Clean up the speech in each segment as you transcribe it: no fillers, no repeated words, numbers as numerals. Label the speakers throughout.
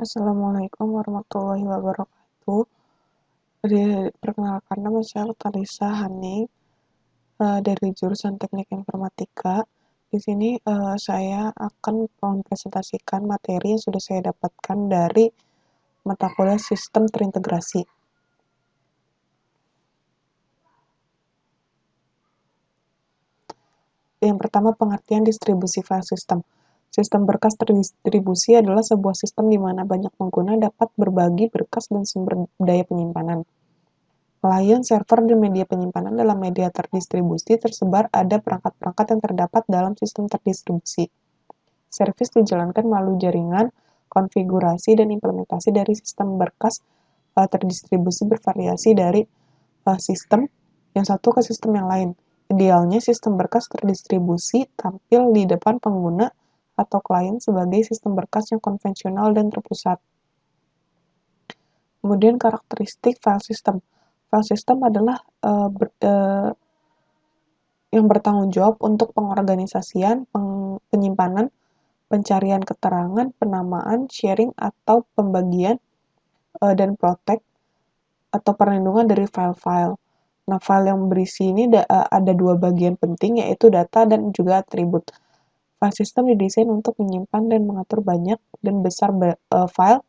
Speaker 1: Assalamualaikum warahmatullahi wabarakatuh. Perkenalkan, nama saya Talisa Haning dari jurusan Teknik Informatika. Di sini saya akan mempresentasikan materi yang sudah saya dapatkan dari mata kuliah Sistem Terintegrasi. Yang pertama, pengertian distribusi file system. Sistem berkas terdistribusi adalah sebuah sistem di mana banyak pengguna dapat berbagi berkas dan sumber daya penyimpanan. Klien, server, dan media penyimpanan dalam media terdistribusi tersebar ada perangkat-perangkat yang terdapat dalam sistem terdistribusi. Servis dijalankan melalui jaringan, konfigurasi, dan implementasi dari sistem berkas terdistribusi bervariasi dari sistem yang satu ke sistem yang lain. Idealnya, sistem berkas terdistribusi tampil di depan pengguna atau klien sebagai sistem berkas yang konvensional dan terpusat. Kemudian karakteristik file system. File system adalah yang bertanggung jawab untuk pengorganisasian, penyimpanan, pencarian keterangan, penamaan, sharing, atau pembagian, dan protect atau perlindungan dari file-file. Nah, file yang berisi ini ada dua bagian penting, yaitu data dan juga atribut. File system didesain untuk menyimpan dan mengatur banyak dan besar file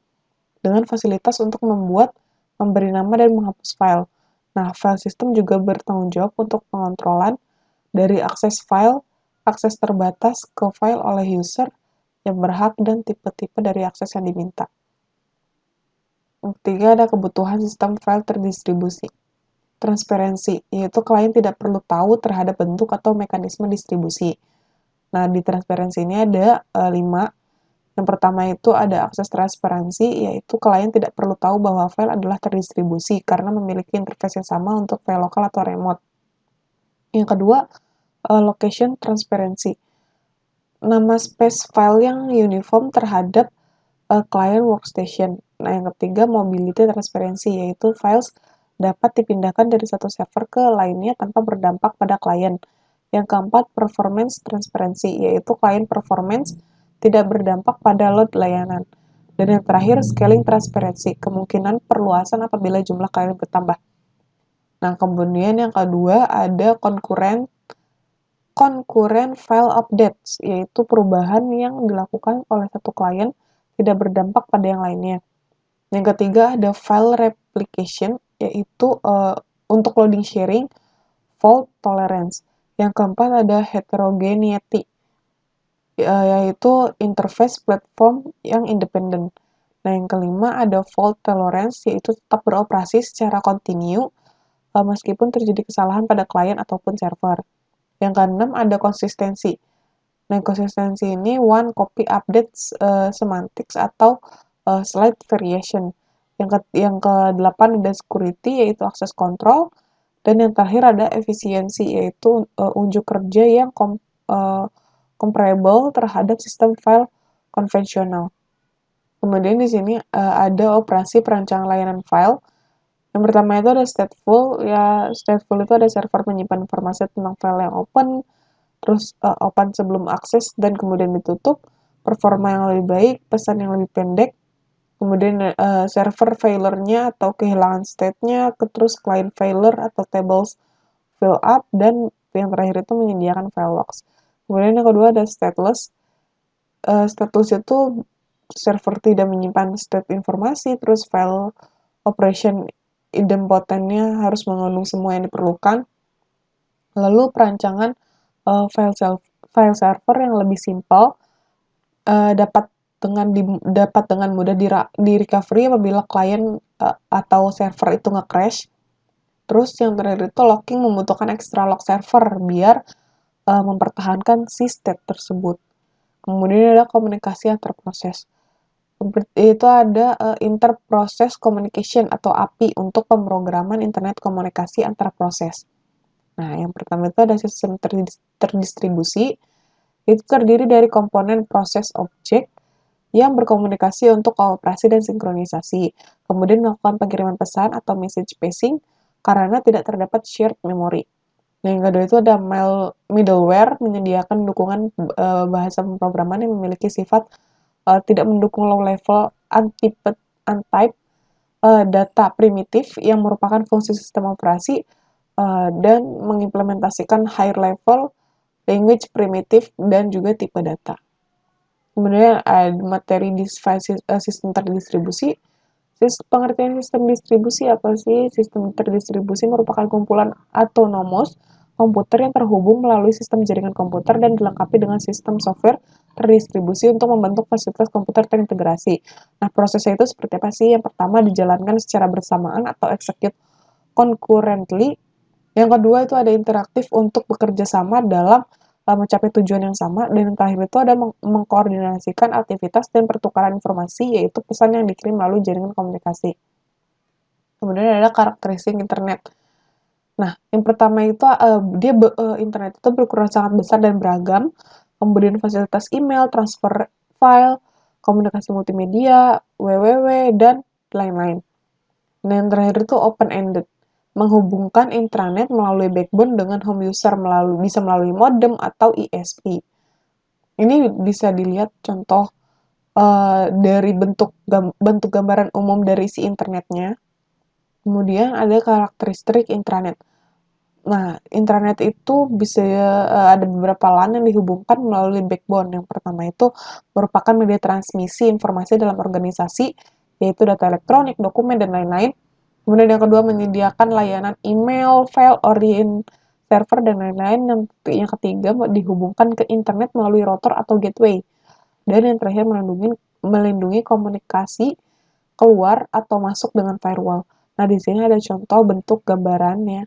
Speaker 1: dengan fasilitas untuk membuat, memberi nama, dan menghapus file. Nah, file system juga bertanggung jawab untuk pengontrolan dari akses file, akses terbatas ke file oleh user yang berhak, dan tipe-tipe dari akses yang diminta. Yang ketiga, ada kebutuhan sistem file terdistribusi. Transparansi, yaitu klien tidak perlu tahu terhadap bentuk atau mekanisme distribusi. Nah, di transparansi ini ada 5. Yang pertama itu ada akses transparansi, yaitu klien tidak perlu tahu bahwa file adalah terdistribusi karena memiliki interface yang sama untuk file lokal atau remote. Yang kedua, location transparency. Nama space file yang uniform terhadap client workstation. Nah, yang ketiga, mobility transparency, yaitu files dapat dipindahkan dari satu server ke lainnya tanpa berdampak pada klien. Yang keempat, performance transparency, yaitu client performance tidak berdampak pada load layanan. Dan yang terakhir, scaling transparency, kemungkinan perluasan apabila jumlah klien bertambah. Nah, kemudian yang kedua ada concurrent file updates, yaitu perubahan yang dilakukan oleh satu klien tidak berdampak pada yang lainnya. Yang ketiga ada file replication, yaitu untuk loading sharing, fault tolerance. Yang keempat ada heterogeneity, yaitu interface platform yang independen. Nah, yang kelima ada fault tolerance, yaitu tetap beroperasi secara kontinu meskipun terjadi kesalahan pada klien ataupun server. Yang keenam ada konsistensi. Nah, konsistensi ini one copy updates semantics atau slight variation. Yang ke-8 ada security, yaitu akses control. Dan yang terakhir ada efisiensi, yaitu unjuk kerja yang comparable terhadap sistem file konvensional. Kemudian di sini ada operasi perancangan layanan file. Yang pertama itu ada stateful. Ya, stateful itu ada server menyimpan informasi tentang file yang open, terus open sebelum akses dan kemudian ditutup, performa yang lebih baik, pesan yang lebih pendek, kemudian server failure-nya atau kehilangan state-nya, terus client failure atau tables fill up, dan yang terakhir itu menyediakan file logs. Kemudian yang kedua ada stateless. Stateless itu server tidak menyimpan state informasi, terus file operation idempotennya harus mengandung semua yang diperlukan. Lalu perancangan file server yang lebih simpel dapat dengan mudah di recovery apabila klien atau server itu nge-crash. Terus yang terakhir itu locking membutuhkan extra lock server biar mempertahankan si state tersebut. Kemudian ada komunikasi antar proses. Itu ada interprocess communication atau API untuk pemrograman internet komunikasi antar proses. Nah, yang pertama itu ada sistem terdistribusi. Itu terdiri dari komponen proses objek yang berkomunikasi untuk kooperasi dan sinkronisasi. Kemudian melakukan pengiriman pesan atau message passing karena tidak terdapat shared memory. Nah, yang kedua itu ada middleware, menyediakan dukungan bahasa pemrograman yang memiliki sifat tidak mendukung low-level untyped data primitif yang merupakan fungsi sistem operasi dan mengimplementasikan higher level language primitif dan juga tipe data. Kemudian ada materi sistem terdistribusi. Pengertian sistem distribusi apa sih? Sistem terdistribusi merupakan kumpulan autonomous komputer yang terhubung melalui sistem jaringan komputer dan dilengkapi dengan sistem software terdistribusi untuk membentuk fasilitas komputer terintegrasi. Nah, prosesnya itu seperti apa sih? Yang pertama dijalankan secara bersamaan atau execute concurrently. Yang kedua itu ada interaktif untuk bekerja sama dalam mencapai tujuan yang sama, dan yang terakhir itu ada mengkoordinasikan aktivitas dan pertukaran informasi, yaitu pesan yang dikirim melalui jaringan komunikasi. Kemudian ada karakteristik internet. Nah, yang pertama itu internet itu berukuran sangat besar dan beragam, kemudian fasilitas email, transfer file, komunikasi multimedia, www, dan lain-lain. Nah, yang terakhir itu open-ended, menghubungkan intranet melalui backbone dengan home user bisa melalui modem atau ISP. Ini bisa dilihat contoh dari bentuk gambaran umum dari isi internetnya. Kemudian ada karakteristik intranet. Nah, intranet itu bisa ada beberapa LAN yang dihubungkan melalui backbone. Yang pertama itu merupakan media transmisi informasi dalam organisasi, yaitu data elektronik, dokumen, dan lain-lain. Kemudian yang kedua menyediakan layanan email, file, orient, server, dan lain-lain. Yang ketiga dihubungkan ke internet melalui router atau gateway. Dan yang terakhir melindungi komunikasi keluar atau masuk dengan firewall. Nah, di sini ada contoh bentuk gambarannya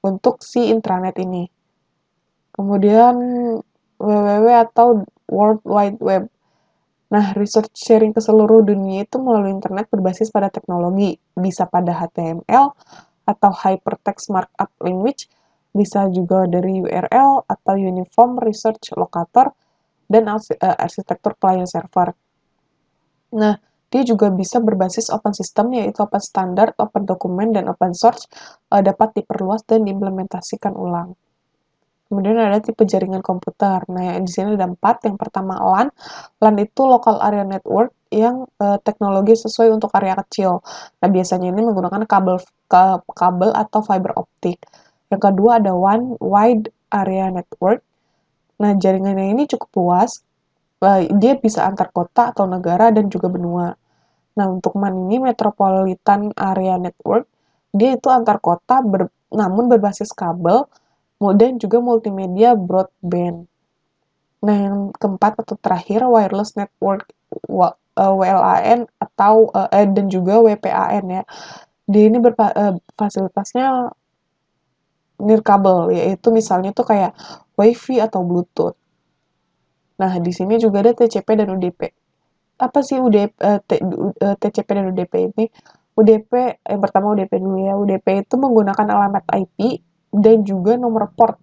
Speaker 1: untuk si intranet ini. Kemudian www atau World Wide Web. Nah, research sharing ke seluruh dunia itu melalui internet berbasis pada teknologi, bisa pada HTML atau Hypertext Markup Language, bisa juga dari URL atau Uniform Research Locator, dan arsitektur client server. Nah, dia juga bisa berbasis open system, yaitu open standard, open dokumen, dan open source, dapat diperluas dan diimplementasikan ulang. Kemudian ada tipe jaringan komputer. Nah, di sini ada 4. Yang pertama LAN. LAN itu local area network yang teknologi sesuai untuk area kecil. Nah, biasanya ini menggunakan kabel atau fiber optik. Yang kedua ada WAN, wide area network. Nah, jaringannya ini cukup luas. Dia bisa antar kota atau negara dan juga benua. Nah, untuk MAN ini metropolitan area network. Dia itu antar kota namun berbasis kabel, dan juga multimedia broadband. Nah, yang keempat atau terakhir wireless network, WLAN atau dan juga WPAN ya. Dia ini fasilitasnya nirkabel, yaitu misalnya tuh kayak WiFi atau Bluetooth. Nah, di sini juga ada TCP dan UDP. Apa sih TCP dan UDP ini? UDP, yang pertama UDP dulu ya. UDP itu menggunakan alamat IP dan juga nomor port.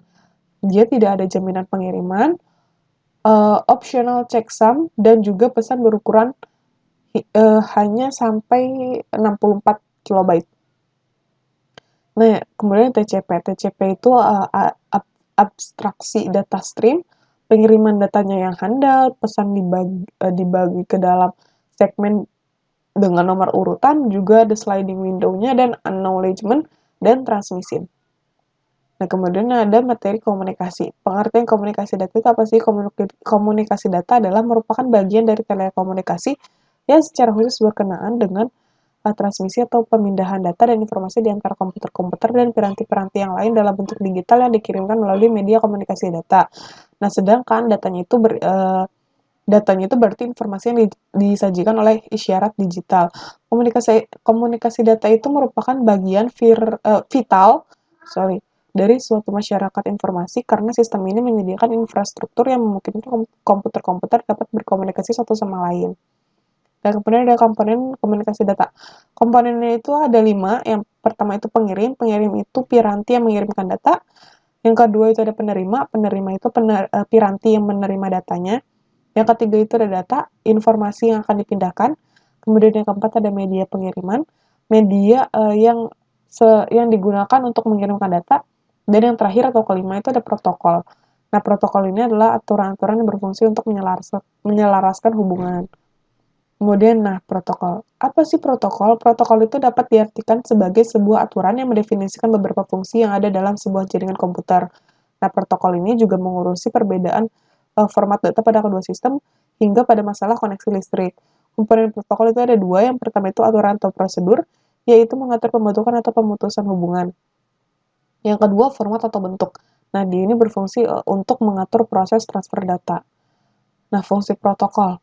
Speaker 1: Dia tidak ada jaminan pengiriman, optional checksum, dan juga pesan berukuran hanya sampai 64 kilobyte. Nah, kemudian TCP. TCP itu abstraksi data stream, pengiriman datanya yang handal, pesan dibagi ke dalam segmen dengan nomor urutan, juga ada sliding window-nya, dan acknowledgement, dan transmission. Nah, kemudian ada materi komunikasi. Pengertian komunikasi data itu apa sih? Komunikasi data adalah merupakan bagian dari telekomunikasi yang secara khusus berkenaan dengan transmisi atau pemindahan data dan informasi di antara komputer-komputer dan piranti-piranti yang lain dalam bentuk digital yang dikirimkan melalui media komunikasi data. Nah, sedangkan datanya itu berarti informasi yang disajikan oleh isyarat digital. Komunikasi data itu merupakan bagian vital dari suatu masyarakat informasi karena sistem ini menyediakan infrastruktur yang memungkinkan komputer-komputer dapat berkomunikasi satu sama lain. Dan kemudian ada komponen komunikasi data. Komponennya itu ada 5. Yang pertama itu pengirim. Pengirim itu piranti yang mengirimkan data. Yang kedua itu ada penerima. Penerima itu piranti yang menerima datanya. Yang ketiga itu ada data, informasi yang akan dipindahkan. Kemudian yang keempat ada media pengiriman. Media yang digunakan untuk mengirimkan data. Dan yang terakhir atau kelima itu ada protokol. Nah, protokol ini adalah aturan-aturan yang berfungsi untuk menyelaraskan hubungan. Kemudian, nah, protokol. Apa sih protokol? Protokol itu dapat diartikan sebagai sebuah aturan yang mendefinisikan beberapa fungsi yang ada dalam sebuah jaringan komputer. Nah, protokol ini juga mengurusi perbedaan format data pada kedua sistem hingga pada masalah koneksi listrik. Komponen protokol itu ada dua. Yang pertama itu aturan atau prosedur, yaitu mengatur pembentukan atau pemutusan hubungan. Yang kedua, format atau bentuk. Nah, dia ini berfungsi untuk mengatur proses transfer data. Nah, fungsi protokol.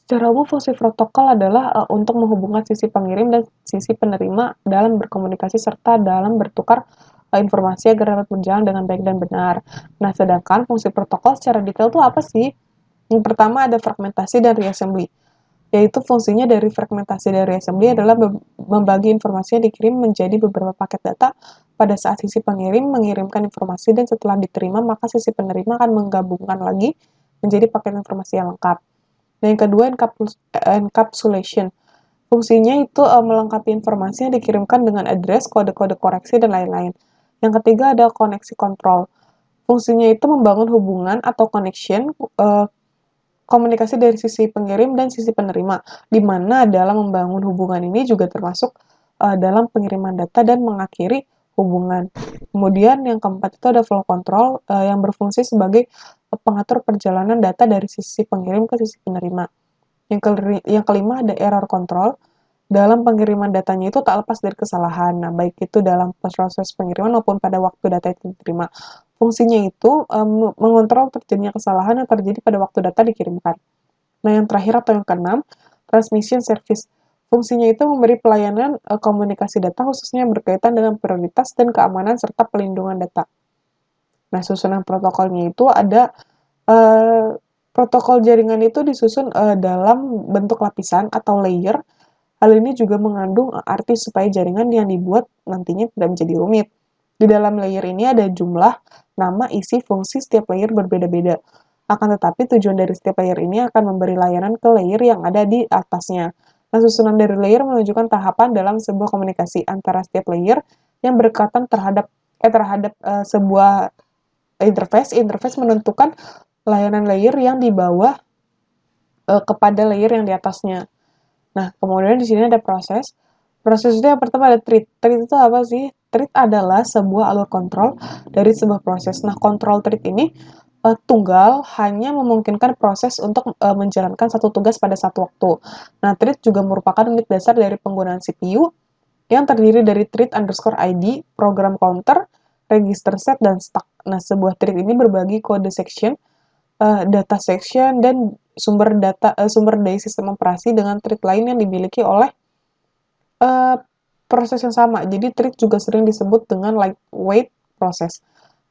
Speaker 1: Secara umum, fungsi protokol adalah untuk menghubungkan sisi pengirim dan sisi penerima dalam berkomunikasi serta dalam bertukar informasi agar dapat berjalan dengan baik dan benar. Nah, sedangkan fungsi protokol secara detail itu apa sih? Yang pertama ada fragmentasi dan reassembly, yaitu fungsinya dari fragmentasi dan reassembly adalah membagi informasi yang dikirim menjadi beberapa paket data pada saat sisi pengirim mengirimkan informasi dan setelah diterima maka sisi penerima akan menggabungkan lagi menjadi paket informasi yang lengkap. Nah, yang kedua, encapsulation. Fungsinya itu melengkapi informasi yang dikirimkan dengan address, kode-kode koreksi, dan lain-lain. Yang ketiga ada koneksi kontrol. Fungsinya itu membangun hubungan atau connection, komunikasi dari sisi pengirim dan sisi penerima, di mana dalam membangun hubungan ini juga termasuk dalam pengiriman data dan mengakhiri hubungan. Kemudian yang keempat itu ada flow control yang berfungsi sebagai pengatur perjalanan data dari sisi pengirim ke sisi penerima. Yang kelima ada error control. Dalam pengiriman datanya itu tak lepas dari kesalahan. Nah, baik itu dalam proses pengiriman maupun pada waktu data itu diterima. Fungsinya itu mengontrol terjadinya kesalahan yang terjadi pada waktu data dikirimkan. Nah, yang terakhir atau yang keenam, transmission service. Fungsinya itu memberi pelayanan komunikasi data khususnya yang berkaitan dengan prioritas dan keamanan serta pelindungan data. Nah, susunan protokolnya itu ada protokol jaringan itu disusun dalam bentuk lapisan atau layer. Hal ini juga mengandung arti supaya jaringan yang dibuat nantinya tidak menjadi rumit. Di dalam layer ini ada jumlah, nama, isi, fungsi setiap layer berbeda-beda. Akan tetapi tujuan dari setiap layer ini akan memberi layanan ke layer yang ada di atasnya. Nah, susunan dari layer menunjukkan tahapan dalam sebuah komunikasi antara setiap layer yang berkaitan terhadap sebuah interface. Interface menentukan layanan layer yang di bawah kepada layer yang di atasnya. Nah, kemudian di sini ada proses. Proses itu yang pertama ada treat. Treat itu apa sih? Treat adalah sebuah alur kontrol dari sebuah proses. Nah, kontrol treat ini tunggal hanya memungkinkan proses untuk menjalankan satu tugas pada satu waktu. Nah, treat juga merupakan unit dasar dari penggunaan CPU yang terdiri dari treat underscore ID, program counter, register set, dan stack. Nah, sebuah treat ini berbagi kode section, data section, dan sumber dari sistem operasi dengan treat lain yang dimiliki oleh proses yang sama. Jadi treat juga sering disebut dengan lightweight proses.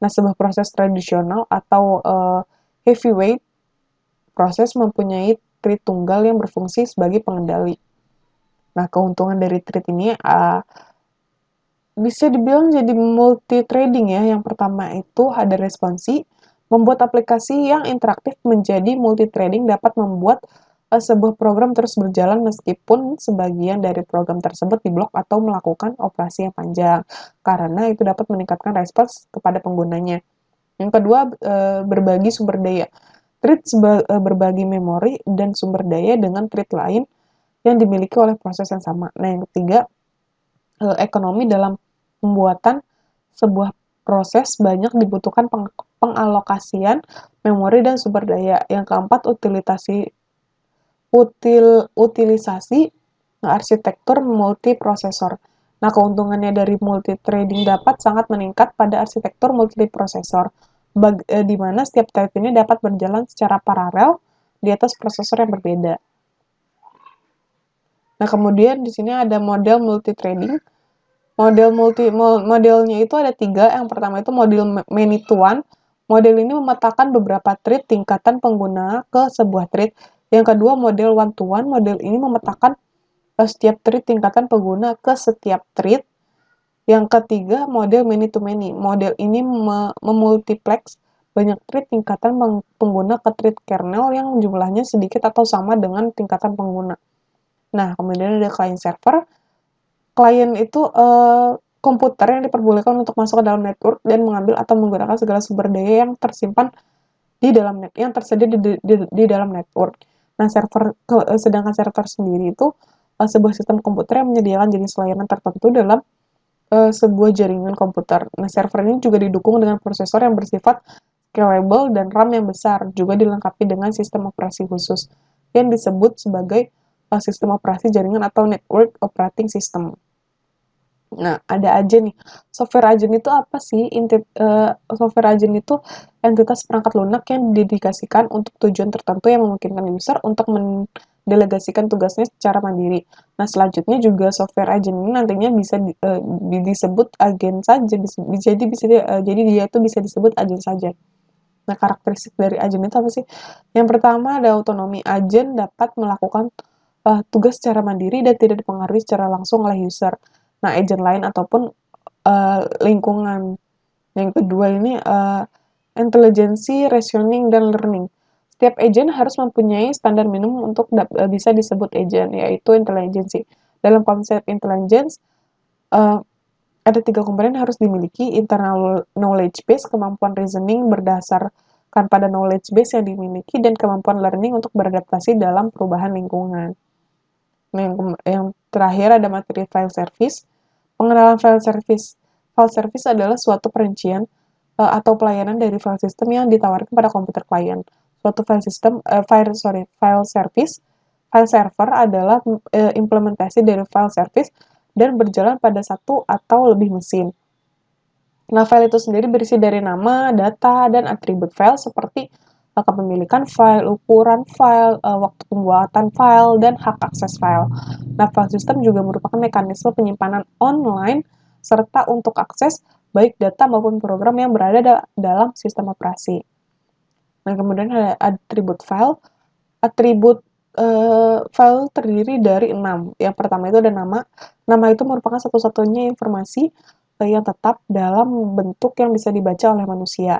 Speaker 1: Nah, sebuah proses tradisional atau heavyweight proses mempunyai treat tunggal yang berfungsi sebagai pengendali. Nah, keuntungan dari treat ini bisa dibilang jadi multi-threading ya. Yang pertama itu ada responsi, membuat aplikasi yang interaktif menjadi multi-threading dapat membuat sebuah program terus berjalan meskipun sebagian dari program tersebut diblok atau melakukan operasi yang panjang, karena itu dapat meningkatkan respons kepada penggunanya. Yang kedua, berbagi sumber daya. Thread berbagi memori dan sumber daya dengan thread lain yang dimiliki oleh proses yang sama. Nah, yang ketiga, ekonomi dalam pembuatan sebuah proses banyak dibutuhkan pengalokasian memori dan sumber daya. Yang keempat, utilisasi arsitektur multiprosesor. Nah, keuntungannya dari multithreading dapat sangat meningkat pada arsitektur multiprosesor, di mana setiap thread ini dapat berjalan secara paralel di atas prosesor yang berbeda. Nah, kemudian di sini ada model multithreading. Modelnya itu ada 3. Yang pertama itu model many to one. Model ini memetakan beberapa thread tingkatan pengguna ke sebuah thread. Yang kedua, model one to one. Model ini memetakan setiap thread tingkatan pengguna ke setiap thread. Yang ketiga, model many to many. Model ini memultiplex banyak thread tingkatan pengguna ke thread kernel yang jumlahnya sedikit atau sama dengan tingkatan pengguna. Nah, kemudian ada client server. Klien itu komputer yang diperbolehkan untuk masuk ke dalam network dan mengambil atau menggunakan segala sumber daya yang tersimpan di dalam yang tersedia di dalam network. Nah, sedangkan server sendiri itu sebuah sistem komputer yang menyediakan jenis layanan tertentu dalam sebuah jaringan komputer. Nah, server ini juga didukung dengan prosesor yang bersifat scalable dan RAM yang besar, juga dilengkapi dengan sistem operasi khusus yang disebut sebagai sistem operasi jaringan atau network operating system. Nah, ada agen nih. Software agen itu apa sih? Software agen itu entitas perangkat lunak yang didedikasikan untuk tujuan tertentu yang memungkinkan user untuk mendelegasikan tugasnya secara mandiri. Nah, selanjutnya juga software agen ini nantinya bisa disebut agen saja. Jadi dia itu bisa disebut agen saja. Nah, karakteristik dari agen itu apa sih? Yang pertama ada autonomi. Agen dapat melakukan tugas secara mandiri dan tidak dipengaruhi secara langsung oleh user. Nah, agent lain ataupun lingkungan. Yang kedua ini intelijensi, reasoning, dan learning. Setiap agent harus mempunyai standar minimum untuk bisa disebut agent, yaitu intelijensi. Dalam konsep intelligence, ada 3 komponen yang harus dimiliki: internal knowledge base, kemampuan reasoning berdasarkan pada knowledge base yang dimiliki, dan kemampuan learning untuk beradaptasi dalam perubahan lingkungan. Nah, yang terakhir ada materi file service. Pengenalan file service. File service adalah suatu perincian atau pelayanan dari file system yang ditawarkan pada komputer klien. Suatu file service, file server adalah implementasi dari file service dan berjalan pada satu atau lebih mesin. Nah, file itu sendiri berisi dari nama, data, dan atribut file seperti kepemilikan file, ukuran file, waktu pembuatan file, dan hak akses file. Nah, file system juga merupakan mekanisme penyimpanan online serta untuk akses baik data maupun program yang berada dalam sistem operasi. Nah, kemudian ada atribut file. Atribut file terdiri dari 6. Yang pertama itu ada nama. Nama itu merupakan satu-satunya informasi yang tetap dalam bentuk yang bisa dibaca oleh manusia.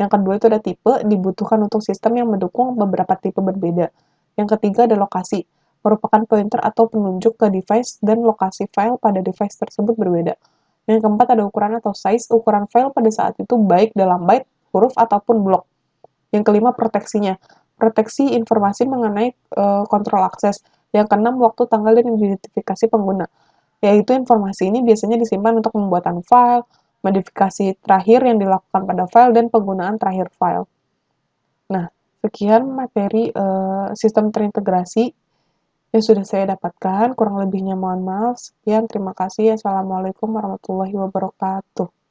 Speaker 1: Yang kedua itu ada tipe, dibutuhkan untuk sistem yang mendukung beberapa tipe berbeda. Yang ketiga ada lokasi, merupakan pointer atau penunjuk ke device dan lokasi file pada device tersebut berbeda. Yang keempat ada ukuran atau size, ukuran file pada saat itu baik dalam byte, huruf, ataupun blok. Yang kelima proteksinya, proteksi informasi mengenai kontrol akses. Yang keenam waktu, tanggal, dan identifikasi pengguna. Yaitu informasi ini biasanya disimpan untuk pembuatan file, modifikasi terakhir yang dilakukan pada file, dan penggunaan terakhir file. Nah, sekian materi sistem terintegrasi yang sudah saya dapatkan. Kurang lebihnya mohon maaf. Sekian, terima kasih. Assalamualaikum warahmatullahi wabarakatuh.